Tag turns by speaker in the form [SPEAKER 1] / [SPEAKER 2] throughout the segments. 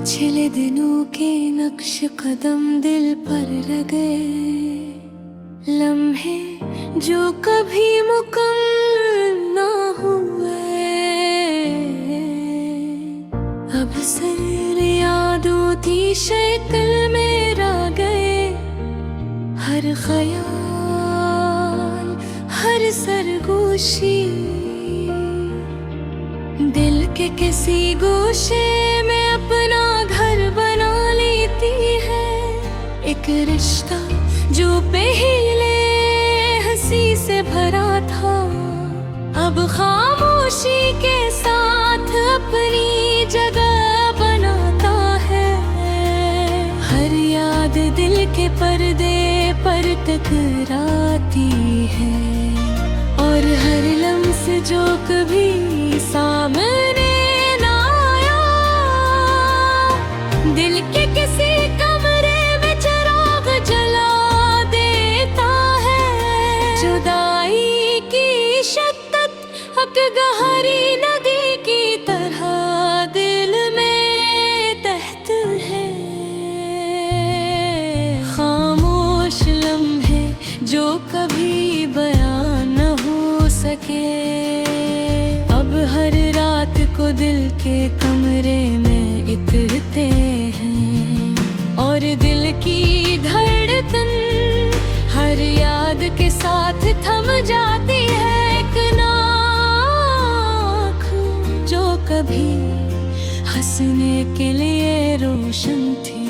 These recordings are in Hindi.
[SPEAKER 1] पिछले दिनों के नक्श कदम दिल पर लगे, लम्हे जो कभी मुकम्मल ना हुए। अब सर यादों की शक्ल में रह गए, हर ख्याल हर सरगोशी दिल के किसी गोशे में अपना घर बना लेती है। एक रिश्ता जो पहले हंसी से भरा था, अब खामोशी के साथ अपनी जगह बनाता है। हर याद दिल के पर्दे पर टकराती है, और हर लम्स जो कभी सामने ना आया, दिल के किसी कमरे में चिराग जला देता है। जुदाई की शिद्दत एक गहरी नदी की तरह दिल में तहत है। खामोश लम्हे जो कभी बयान न हो सके, अब हर रात को दिल के कमरे में इतरते हैं। और दिल की धड़कन हर याद के साथ थम जाती है। एक आँख जो कभी हंसने के लिए रोशन थी,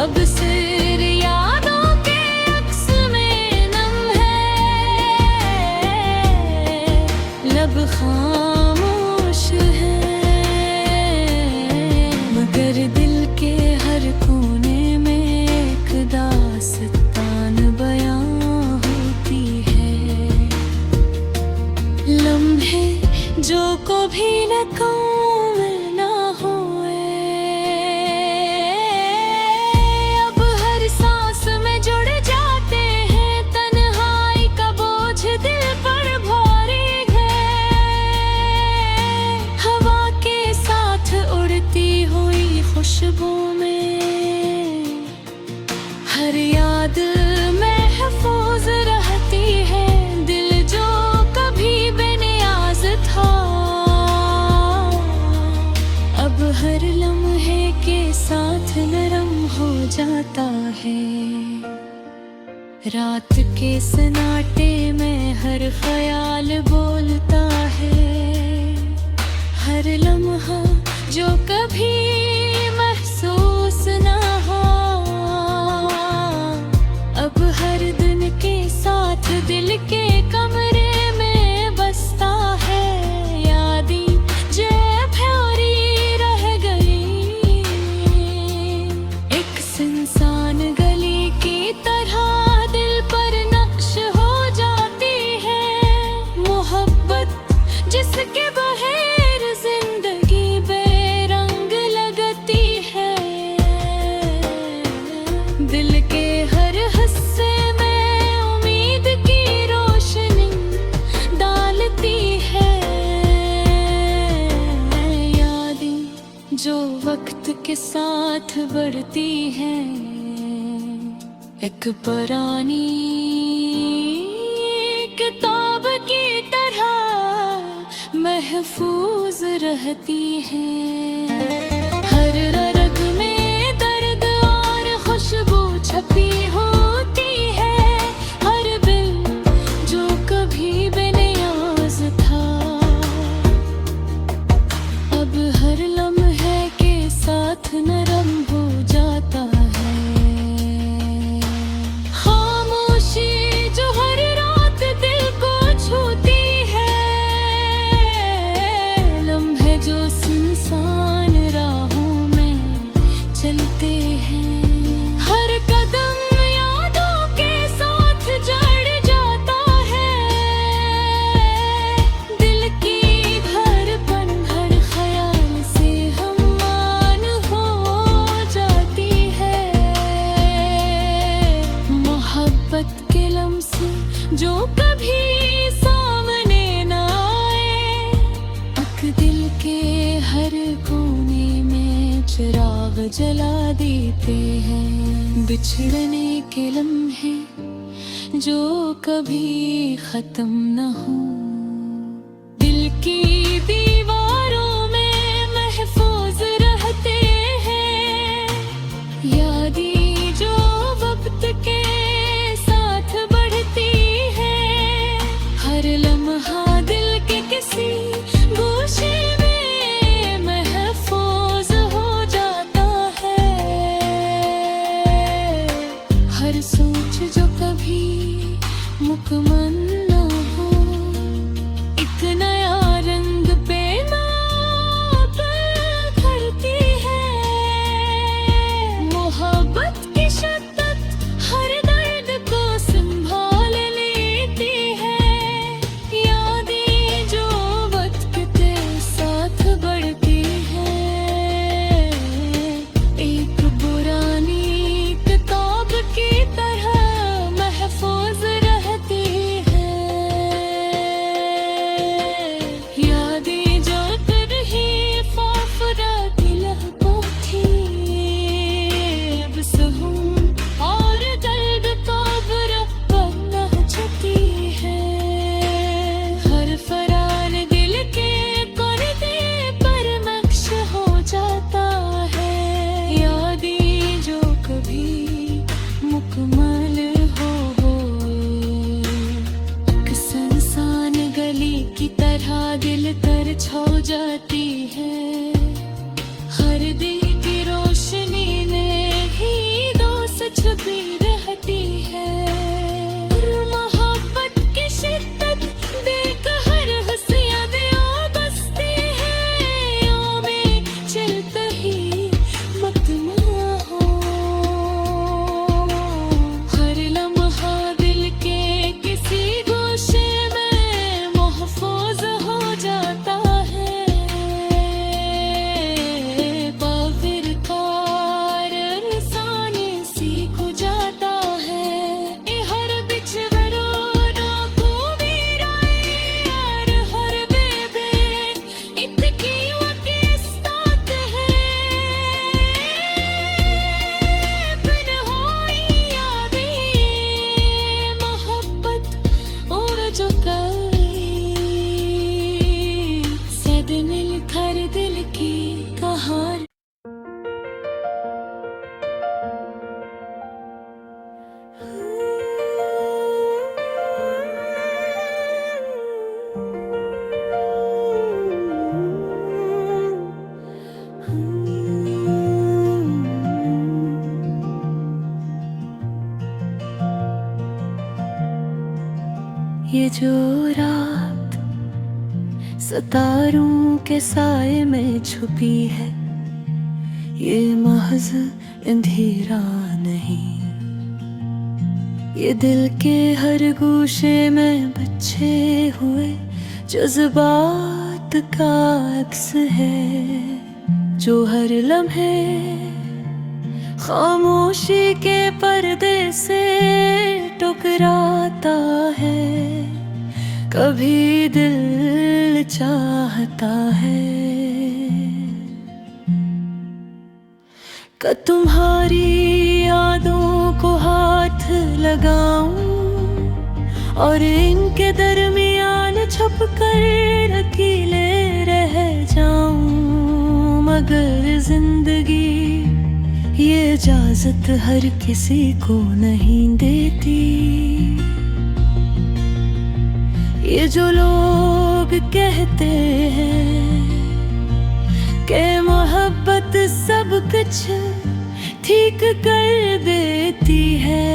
[SPEAKER 1] अब सिर यादों के अक्स में नम है। लब खामोश है, मगर दिल के हर कोने में एक दास्तान बयां होती है। लम्हे जो कभी न कामिल ना हुए, अब हर सांस में जुड़ जाते हैं। तन्हाई का बोझ दिल पर भारी है, हवा के साथ उड़ती हुई खुशबू में हर याद महफूज रहती है। दिल जो कभी बेनियाज था, अब हर लम्हे के साथ नरम हो जाता है। रात के सन्नाटे में हर ख्याल बोलता है। हर लम्हा जो कभी महसूस ना हो, अब हर दिन के साथ दिल के कमरे में बसता है। यादें जो प्यारी रह गई, एक सुनसान गली की तरह दिल पर नक्श हो जाती है। मोहब्बत जिसके बगैर जिंदगी बेरंग लगती है, दिल के हर हिस्से में उम्मीद की रोशनी डालती है। यादें जो वक्त के साथ बढ़ती हैं, एक पुरानी किताब की तरह महफूज रहती हैं। हर रग में दर्द और खुशबू छपी होती है। हर दिल जो कभी बेनियाज था, अब हर लम्हे के साथ नरम हो जाता है। खामोशी जो हर रात दिल को छूती है, लम्हे जो सुनसान जला देते हैं। बिछड़ने के लम्हे जो कभी खत्म न हो, दिल की दीवारों में महफूज रहते हैं। यादें जो वक्त के साथ बढ़ती है, हर लम्हा दिल के किसी गोशे में महफूज हो जाता है। हर सोच जो कभी मुकम्मल न हो, एक नया रंग पे नाप करती है। मोहब्बत की शिद्दत हर दर्द को संभाल लेती है। यादें जो वक्त के साथ बढ़ती है, एक पुरानी किताब की तरह महफूज रहती है। यादें जो तरही फाफरा की लहकों थी, अब सहूं और दर्द का बुरा पहुंचती है। हर फरार दिल के पर्दे पर नक्श हो जाता है। यादें जो कभी मुकम्मल हो, एक सुनसान गली की तरह दिल तर छो जाती है। हर दिन की रोशनी में ही दोस्त छुपी रहती है। मोहब्बत की शिद्दत देख हर हंसियां दिया बसती है। यों में चलते ही मकमा हो, हर लम्हा दिल के किसी गोशे में महफूज हो जाता है। बाविर कार इंसानी सीख जाता है। ये हर बिछड़ो राखो वीराई यार, हर बेबे इतकी वकीस्तात है। फिर होई यादें मोहब्बत और जो कई सद मिलकर दिल की कहानी। ये जो रात सितारों के साए में छुपी है, ये महज अंधेरा नहीं, ये दिल के हर गोशे में बचे हुए जज्बात का अक्स है। जो हर लम्हे खामोशी के पर्दे से टकराता है। कभी दिल चाहता है कि तुम्हारी यादों को हाथ लगाऊं और इनके दरमियान छुप कर अकेले रह जाऊं। मगर जिंदगी ये इजाजत हर किसी को नहीं देती। ये जो लोग कहते हैं कि मोहब्बत सब कुछ ठीक कर देती है,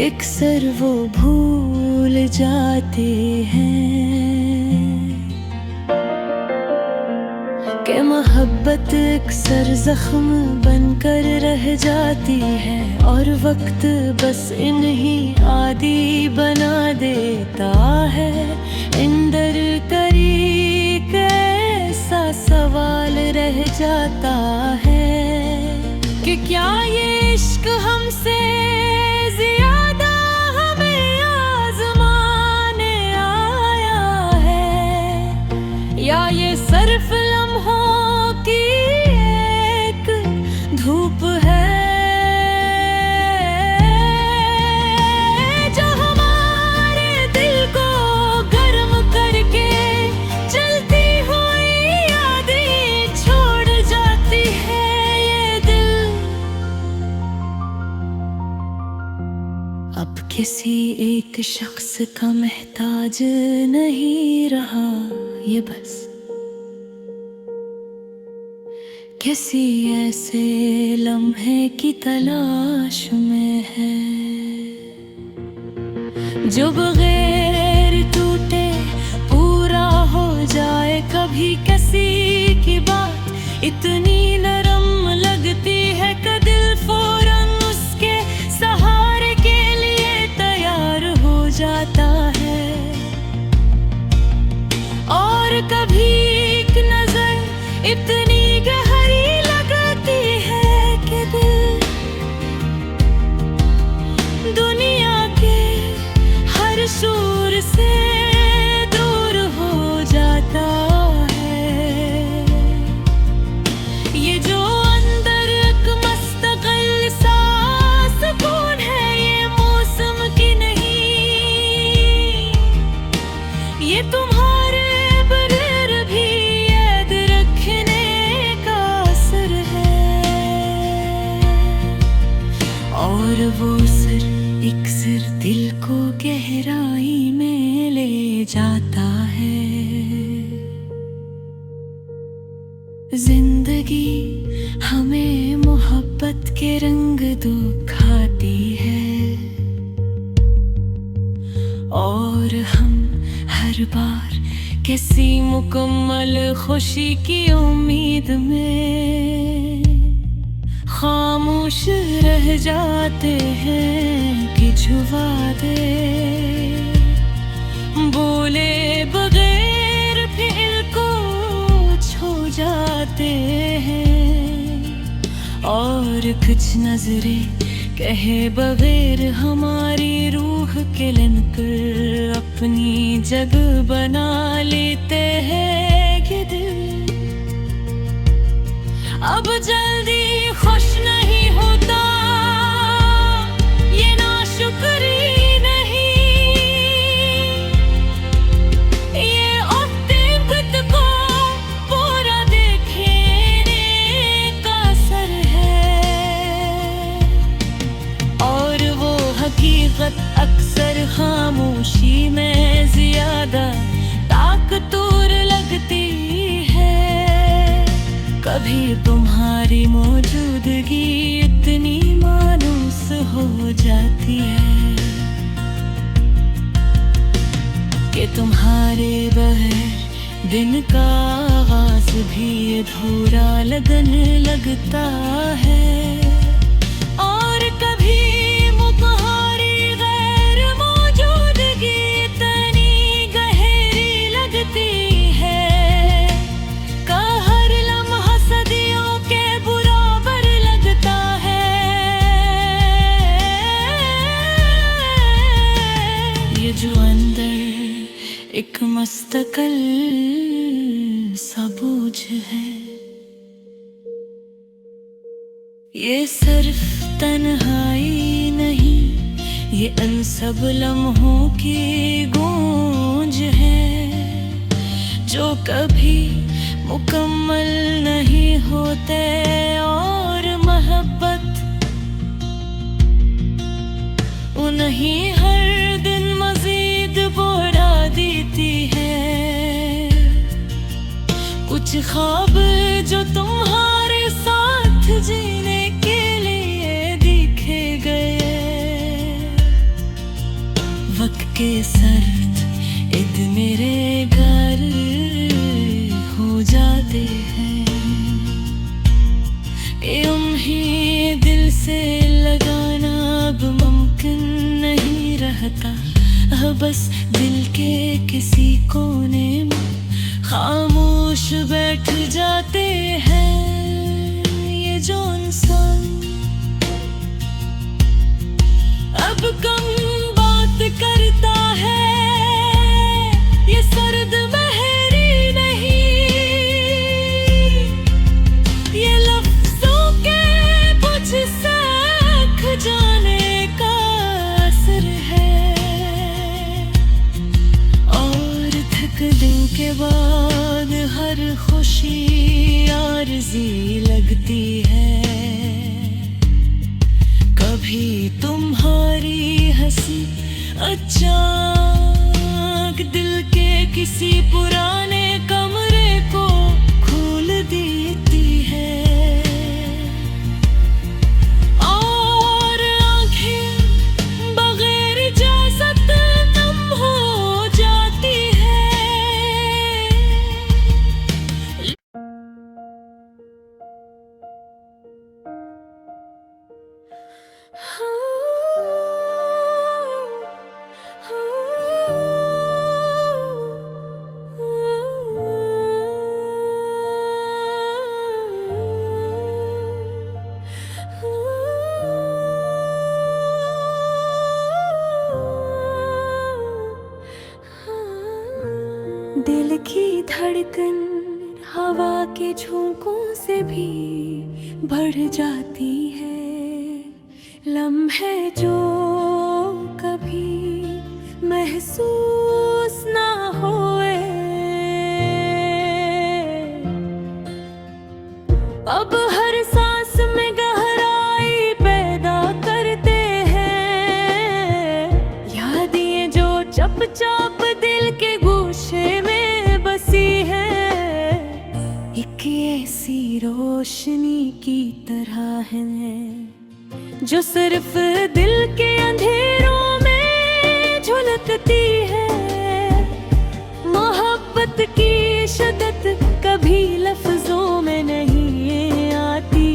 [SPEAKER 1] अक्सर वो भूल जाते हैं कि मोहब्बत अक्सर जख्म बनकर रह जाती है और वक्त बस इन्हीं आदि बना देता है। इंदर करी कैसा सवाल रह जाता है कि क्या ये इश्क हमसे ज्यादा हमें आजमाने आया है, या ये सिर्फ लम्हों की किसी एक शख्स का मोहताज नहीं रहा ये बस किसी ऐसे लम्हे की तलाश में है जो बगैर टूटे पूरा हो जाए। कभी किसी की बात इतनी नरम लगती है कि दिल फौरन उसके सहारे के लिए तैयार हो जाता है। और कभी एक नजर इतनी गहरी लगती है कि दिल दुनिया के हर शोर से दूर हो जाता है। ये जो अंदर एक मुस्तकिल सा सुकून है, ये मौसम की नहीं, ये तुम्हारे बगैर भी याद रखने का असर है। और वो सिर एक सिर दिल को गहराई में ले जाता है। जिंदगी हमें मोहब्बत के रंग दिखाती है और हम हर बार किसी मुकम्मल खुशी की उम्मीद में खामोश रह जाते हैं कि छुपा दे, बोले बगैर फिर को छो जाते हैं। और कुछ नजरें कहे बगैर हमारी रूह के कर अपनी जगह बना लेते हैं कि दिल अब जल्दी खुश नहीं होता। ये नाशुक्री नहीं, ये औक़्त को पूरा देखने का असर है। और वो हकीकत अक्सर खामोशी में ज्यादा ताकतवर लगती है। कभी तुम्हारी मौजूदगी इतनी मायूस हो जाती है कि तुम्हारे बगैर दिन का आगाज भी अधूरा लगने लगता है। और कभी तुम्हारी गैर मौजूदगी इतनी गहरी लगती है जो अंदर एक मुस्तकिल सा बोझ है। ये सिर्फ तन्हाई नहीं, ये उन सब लम्हों की गूंज है जो कभी मुकम्मल नहीं होते। और मोहब्बत उन्हीं हर दिन मजीद बढ़ा देती है। कुछ ख्वाब जो तुम्हारे साथ जीने के लिए दिखे गए, वक्त के सर्द ईद मेरे घर हो जाते हैं। ये उन्हें दिल से लगाना अब मुमकिन नहीं रहता। बस दिल के किसी कोने में खामोश बैठ जाते हैं। ये जो इंसान अब कम बात करता है, ये सर्द बहरी नहीं, ये लफ्जों के कुछ सीख जाने का असर है। और थक दिन के बाद हर खुशी आरज़ी लगती है। कभी ही तुम्हारी हंसी अचानक दिल के किसी पुराने कमरे को खोल देती है, और आंखें बगैर इजाजत नम हो जाती है। दिल की धड़कन हवा के झोंकों से भी बढ़ जाती है, लम्हे जो कभी महसूस ना होए अब हर सांस में गहराई पैदा करते हैं। यादें जो चुपचाप दिल के गोशे में बसी है, एक ऐसी रोशनी की तरह है जो सिर्फ दिल के अंधेरों में झलकती है। मोहब्बत की शिद्दत कभी लफ्जों में नहीं आती,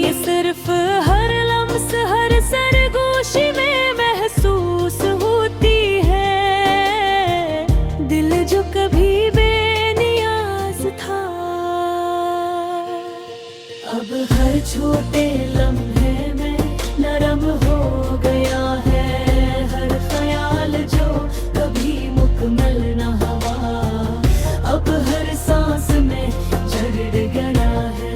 [SPEAKER 1] ये सिर्फ हर लम्स हर सरगोशी में महसूस होती है। दिल जो कभी बेनियाज था, अब हर छोटे लम्हे में नरम हो गया है। हर ख्याल जो कभी मुकम्मल न हुआ, अब हर सांस में जड़ गया है।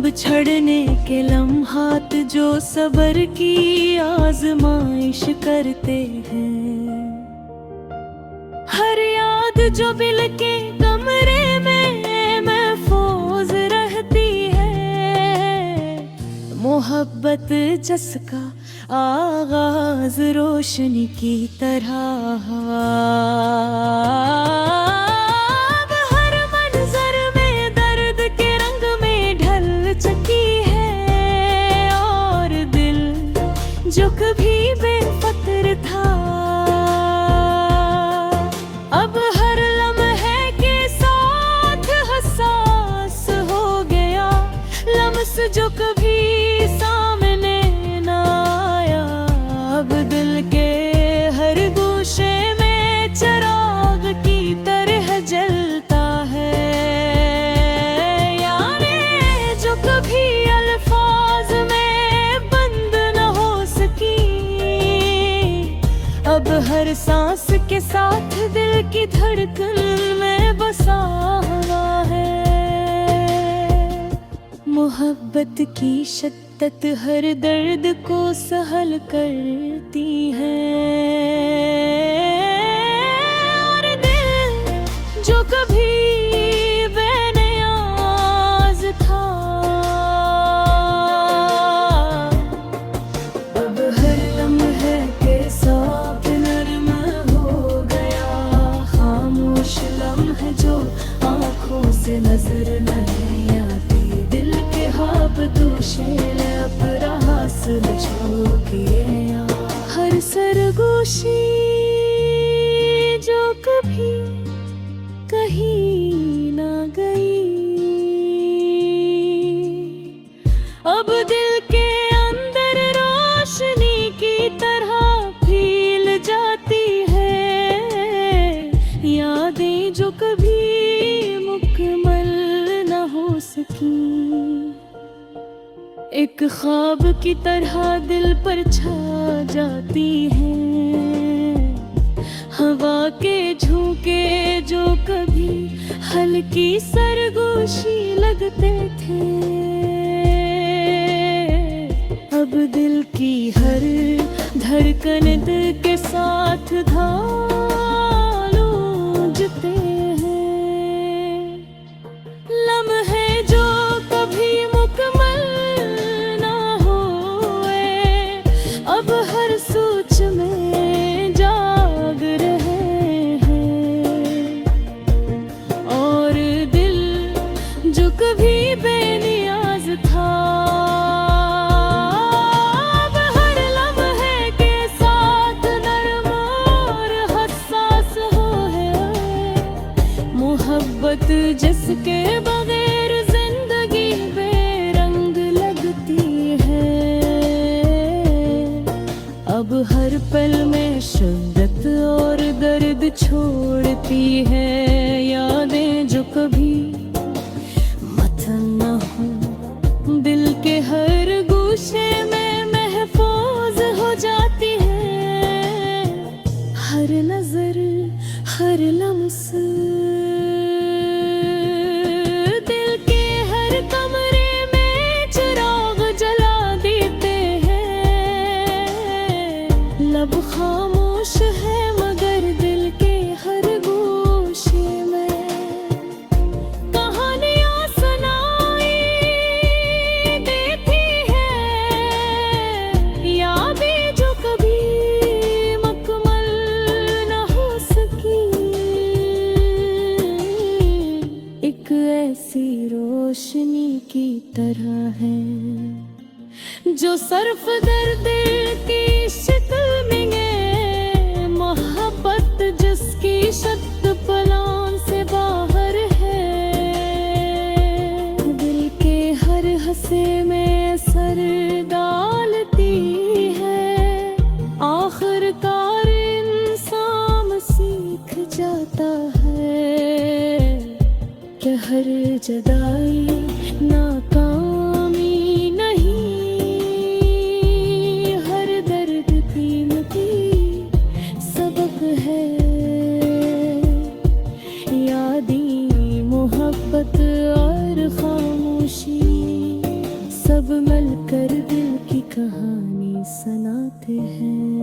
[SPEAKER 1] बिछड़ने के लम्हात जो सब्र की आजमाइश करते हैं, हर याद जो दिल के कमरे में महफूज रहती है। मोहब्बत जिसका आगाज रोशनी की तरह, अब हर मंजर में दर्द के रंग में ढल चुकी है। और दिल जो कभी बेफिक्र था, अब हर लम्हे के साथ हसास हो गया। लम्स जो कभी सामने न आया, अब दिल के हर गोशे में चिराग की तरह जलता है। यादें जो कभी अल्फाज में बंद न हो सकी, अब हर सांस के साथ दिल की धड़कन में बसा हुआ है। मोहब्बत की शिद्दत हर दर्द को सहल करती है, और दिल जो कभी बेनियाज था, अब हर लम्हे के साथ नरम हो गया। खामोश लम्हे जो आँखों से नजर नहीं आती, दिल के हाथ दोषे अपना हासिल छोड़े। हर सरगोशी जो कभी कहीं ना गई, अब दिल के अंदर रोशनी की तरह फैल जाती है। यादें जो कभी मुकम्मल न हो सकी, एक ख्वाब की तरह दिल पर छा जाती है। हवा के झोंके जो कभी हल्की सरगोशी लगते थे, अब दिल की हर धड़कन दिल के साथ धालूंजते हैं। लम्हे जो कभी मुकम्मल मोहब्बत जिसके बगैर जिंदगी बेरंग लगती है। अब हर पल में शिद्दत और दर्द छोड़ती है। यादें जो कभी मथन न हो दिल के हर गोशे में महफूज हो जाती है। हर नजर हर लम्स दिल के हर कमरे में चिराग जला देते हैं। लब खामोश है मगर दिल के हर गोशे में कहानियां सुनाई देती है। यादें जो कभी मुकम्मल न हो सकी, एक ऐसी रोशनी की तरह है जो सर्फ दर्द की शक्ल में है। मोहब्बत जिसकी शत पलान से बाहर है। दिल के हर हंसे में असर डालती है। आखिरकार इंसान सीख जाता है कि हर जुदाई नाकामी नहीं, हर दर्द कीमती सबक है। यादें मोहब्बत और खामोशी सब मिलकर दिल की कहानी सुनाते हैं।